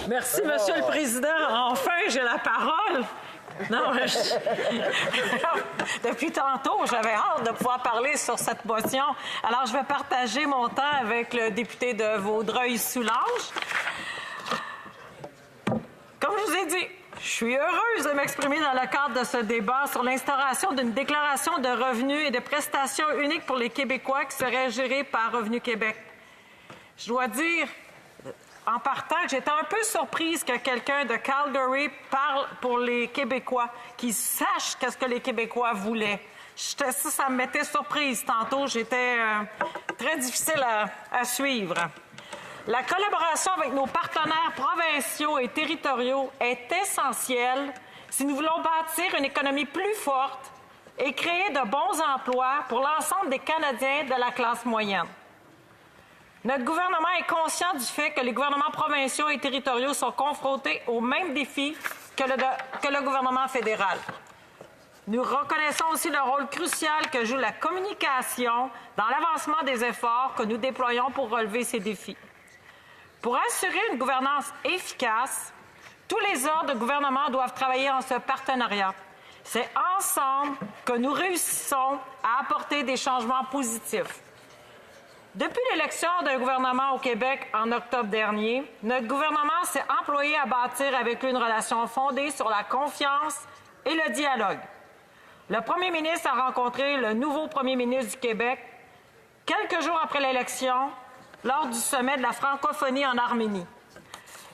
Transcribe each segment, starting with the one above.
Merci, Monsieur le Président. Enfin, j'ai la parole. Non, depuis tantôt, j'avais hâte de pouvoir parler sur cette motion. Alors, je vais partager mon temps avec le député de Vaudreuil-Soulanges. Comme je vous ai dit, je suis heureuse de m'exprimer dans le cadre de ce débat sur l'instauration d'une déclaration de revenus et de prestations uniques pour les Québécois qui serait gérée par Revenu Québec. Je dois dire, en partant, que j'étais un peu surprise que quelqu'un de Calgary parle pour les Québécois, qu'ils sachent qu'est-ce que les Québécois voulaient. Ça me mettait surprise tantôt. J'étais très difficile à suivre. La collaboration avec nos partenaires provinciaux et territoriaux est essentielle si nous voulons bâtir une économie plus forte et créer de bons emplois pour l'ensemble des Canadiens de la classe moyenne. Notre gouvernement est conscient du fait que les gouvernements provinciaux et territoriaux sont confrontés aux mêmes défis que le gouvernement fédéral. Nous reconnaissons aussi le rôle crucial que joue la communication dans l'avancement des efforts que nous déployons pour relever ces défis. Pour assurer une gouvernance efficace, tous les ordres de gouvernement doivent travailler en ce partenariat. C'est ensemble que nous réussissons à apporter des changements positifs. Depuis l'élection d'un gouvernement au Québec en octobre dernier, notre gouvernement s'est employé à bâtir avec lui une relation fondée sur la confiance et le dialogue. Le premier ministre a rencontré le nouveau premier ministre du Québec quelques jours après l'élection lors du sommet de la francophonie en Arménie.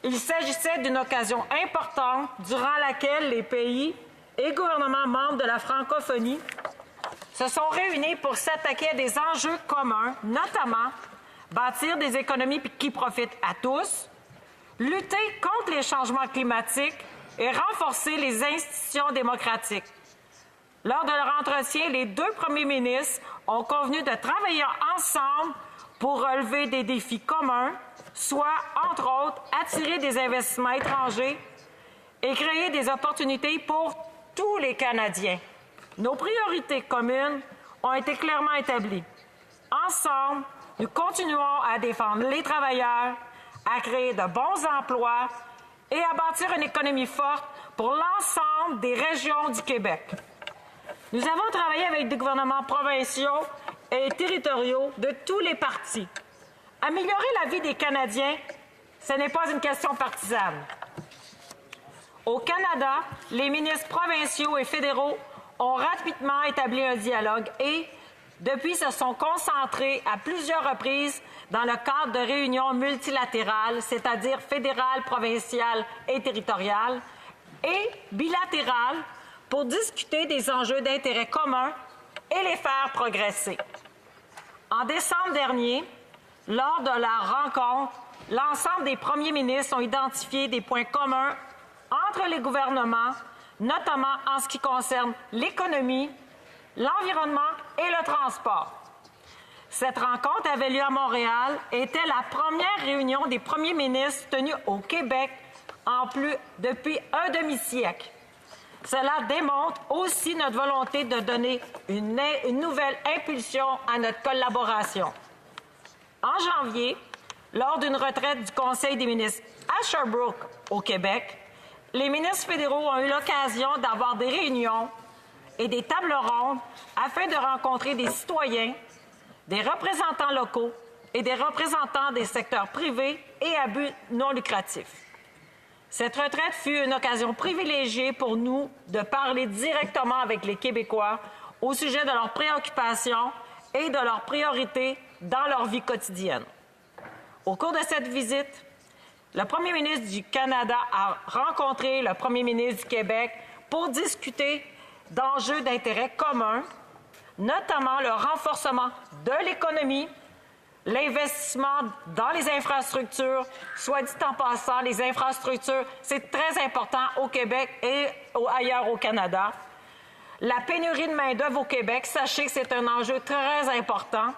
Il s'agissait d'une occasion importante durant laquelle les pays et gouvernements membres de la francophonie se sont réunis pour s'attaquer à des enjeux communs, notamment bâtir des économies qui profitent à tous, lutter contre les changements climatiques et renforcer les institutions démocratiques. Lors de leur entretien, les deux premiers ministres ont convenu de travailler ensemble pour relever des défis communs, soit, entre autres, attirer des investissements étrangers et créer des opportunités pour tous les Canadiens. Nos priorités communes ont été clairement établies. Ensemble, nous continuons à défendre les travailleurs, à créer de bons emplois et à bâtir une économie forte pour l'ensemble des régions du Québec. Nous avons travaillé avec des gouvernements provinciaux et territoriaux de tous les partis. Améliorer la vie des Canadiens, ce n'est pas une question partisane. Au Canada, les ministres provinciaux et fédéraux ont rapidement établi un dialogue et, depuis, se sont concentrés à plusieurs reprises dans le cadre de réunions multilatérales, c'est-à-dire fédérales, provinciales et territoriales, et bilatérales pour discuter des enjeux d'intérêt commun et les faire progresser. En décembre dernier, lors de la rencontre, l'ensemble des premiers ministres ont identifié des points communs entre les gouvernements, notamment en ce qui concerne l'économie, l'environnement et le transport. Cette rencontre avait lieu à Montréal et était la première réunion des premiers ministres tenue au Québec depuis un demi-siècle. Cela démontre aussi notre volonté de donner une nouvelle impulsion à notre collaboration. En janvier, lors d'une retraite du Conseil des ministres à Sherbrooke, au Québec, les ministres fédéraux ont eu l'occasion d'avoir des réunions et des tables rondes afin de rencontrer des citoyens, des représentants locaux et des représentants des secteurs privés et à but non lucratif. Cette retraite fut une occasion privilégiée pour nous de parler directement avec les Québécois au sujet de leurs préoccupations et de leurs priorités dans leur vie quotidienne. Au cours de cette visite, le premier ministre du Canada a rencontré le premier ministre du Québec pour discuter d'enjeux d'intérêt commun, notamment le renforcement de l'économie, l'investissement dans les infrastructures. Soit dit en passant, les infrastructures, c'est très important au Québec et ailleurs au Canada. La pénurie de main-d'œuvre au Québec, sachez que c'est un enjeu très important.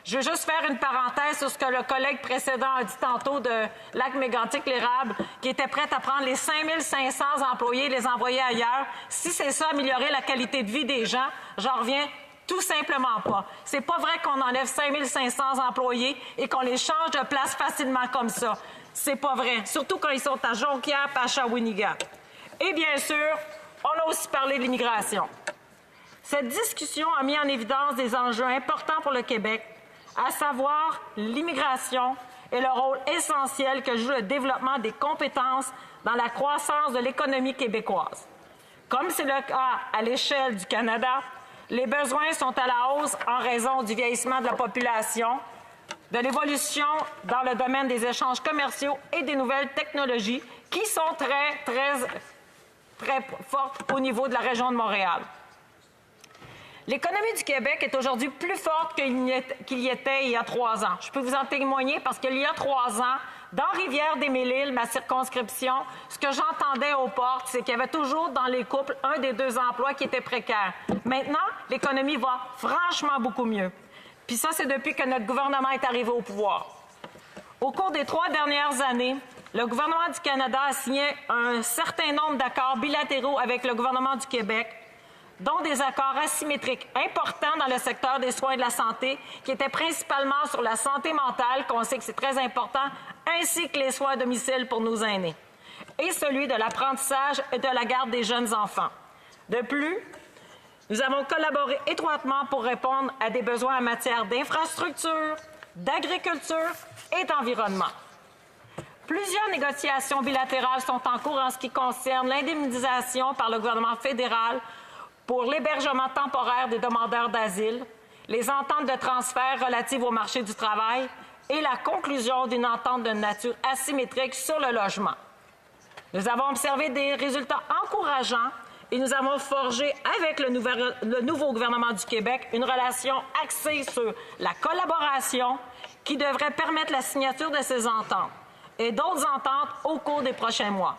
Je veux juste faire une parenthèse sur ce que le collègue précédent a dit tantôt de Lac-Mégantic-l'Érable, qui était prête à prendre les 5500 employés et les envoyer ailleurs. Si c'est ça, améliorer la qualité de vie des gens, j'en reviens tout simplement pas. C'est pas vrai qu'on enlève 5500 employés et qu'on les change de place facilement comme ça. C'est pas vrai, surtout quand ils sont à Jonquière et à Shawinigan. Et bien sûr, on a aussi parlé de l'immigration. Cette discussion a mis en évidence des enjeux importants pour le Québec, à savoir l'immigration et le rôle essentiel que joue le développement des compétences dans la croissance de l'économie québécoise. Comme c'est le cas à l'échelle du Canada, les besoins sont à la hausse en raison du vieillissement de la population, de l'évolution dans le domaine des échanges commerciaux et des nouvelles technologies qui sont très fortes au niveau de la région de Montréal. L'économie du Québec est aujourd'hui plus forte qu'il y était il y a 3 ans. Je peux vous en témoigner parce qu'il y a 3 ans, dans Rivière-des-Mille-Îles, ma circonscription, ce que j'entendais aux portes, c'est qu'il y avait toujours dans les couples un des 2 emplois qui était précaire. Maintenant, l'économie va franchement beaucoup mieux. Puis ça, c'est depuis que notre gouvernement est arrivé au pouvoir. Au cours des 3 dernières années, le gouvernement du Canada a signé un certain nombre d'accords bilatéraux avec le gouvernement du Québec, dont des accords asymétriques importants dans le secteur des soins et de la santé, qui étaient principalement sur la santé mentale, qu'on sait que c'est très important, ainsi que les soins à domicile pour nos aînés, et celui de l'apprentissage et de la garde des jeunes enfants. De plus, nous avons collaboré étroitement pour répondre à des besoins en matière d'infrastructure, d'agriculture et d'environnement. Plusieurs négociations bilatérales sont en cours en ce qui concerne l'indemnisation par le gouvernement fédéral pour l'hébergement temporaire des demandeurs d'asile, les ententes de transfert relatives au marché du travail et la conclusion d'une entente de nature asymétrique sur le logement. Nous avons observé des résultats encourageants et nous avons forgé avec le nouveau gouvernement du Québec une relation axée sur la collaboration qui devrait permettre la signature de ces ententes et d'autres ententes au cours des prochains mois.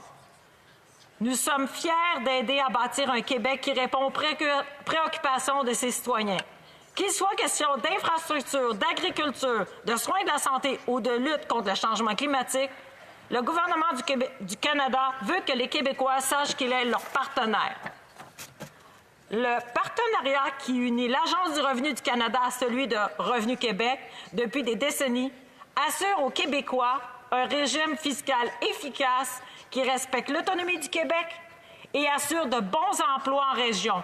Nous sommes fiers d'aider à bâtir un Québec qui répond aux préoccupations de ses citoyens. Qu'il soit question d'infrastructure, d'agriculture, de soins de la santé ou de lutte contre le changement climatique, le gouvernement du Canada veut que les Québécois sachent qu'il est leur partenaire. Le partenariat qui unit l'Agence du revenu du Canada à celui de Revenu Québec depuis des décennies assure aux Québécois un régime fiscal efficace qui respecte l'autonomie du Québec et assure de bons emplois en région.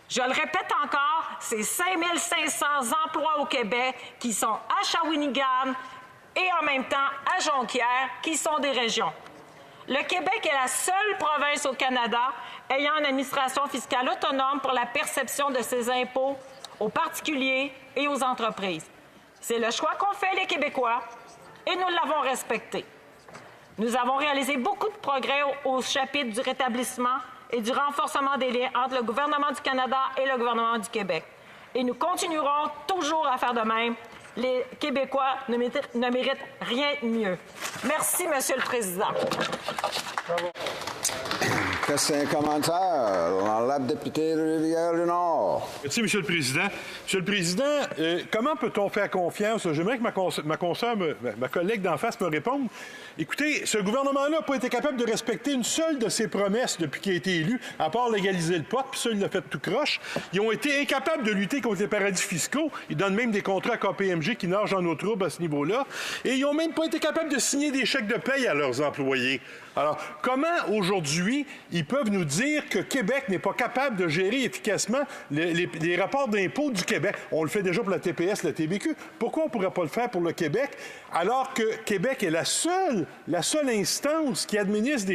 Je le répète encore, c'est 5 500 emplois au Québec qui sont à Shawinigan et en même temps à Jonquière, qui sont des régions. Le Québec est la seule province au Canada ayant une administration fiscale autonome pour la perception de ses impôts aux particuliers et aux entreprises. C'est le choix qu'ont fait les Québécois et nous l'avons respecté. Nous avons réalisé beaucoup de progrès au chapitre du rétablissement et du renforcement des liens entre le gouvernement du Canada et le gouvernement du Québec. Et nous continuerons toujours à faire de même. Les Québécois ne méritent rien de mieux. Merci, Monsieur le Président. Qu'est-ce que c'est un commentaire? L'honorable député de Rivière-du-Nord. Merci, Monsieur le Président. Monsieur le Président, comment peut-on faire confiance? J'aimerais que ma collègue d'en face me réponde. Écoutez, ce gouvernement-là n'a pas été capable de respecter une seule de ses promesses depuis qu'il a été élu, à part légaliser le pot, puis ça, il l'a fait tout croche. Ils ont été incapables de lutter contre les paradis fiscaux. Ils donnent même des contrats à KPMG qui nagent dans nos troubles à ce niveau-là. Et ils n'ont même pas été capables de signer des chèques de paye à leurs employés. Alors, comment aujourd'hui ils peuvent nous dire que Québec n'est pas capable de gérer efficacement les rapports d'impôts du Québec? On le fait déjà pour la TPS, la TVQ. Pourquoi on ne pourrait pas le faire pour le Québec, alors que Québec est la seule instance qui administre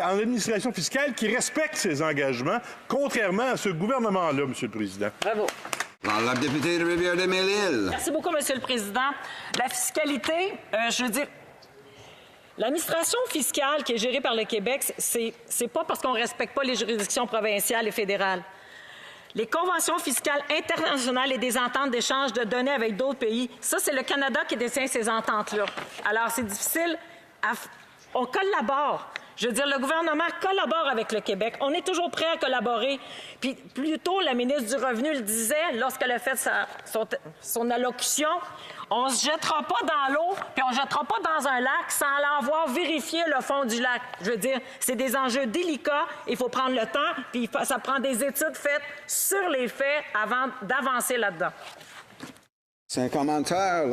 en administration fiscale qui respecte ses engagements, contrairement à ce gouvernement-là, M. le Président? Bravo. La députée de Rivière-des-Mille-Îles. Merci beaucoup, Monsieur le Président. La fiscalité, je veux dire, l'administration fiscale qui est gérée par le Québec, c'est pas parce qu'on ne respecte pas les juridictions provinciales et fédérales. Les conventions fiscales internationales et des ententes d'échange de données avec d'autres pays, ça, c'est le Canada qui détient ces ententes-là. Alors, c'est difficile. On collabore. Je veux dire, le gouvernement collabore avec le Québec. On est toujours prêt à collaborer. Puis, plus tôt, la ministre du Revenu le disait lorsqu'elle a fait son allocution. On ne se jettera pas dans l'eau, puis on ne jettera pas dans un lac sans avoir vérifié le fond du lac. Je veux dire, c'est des enjeux délicats. Il faut prendre le temps, puis ça prend des études faites sur les faits avant d'avancer là-dedans. C'est un commentaire.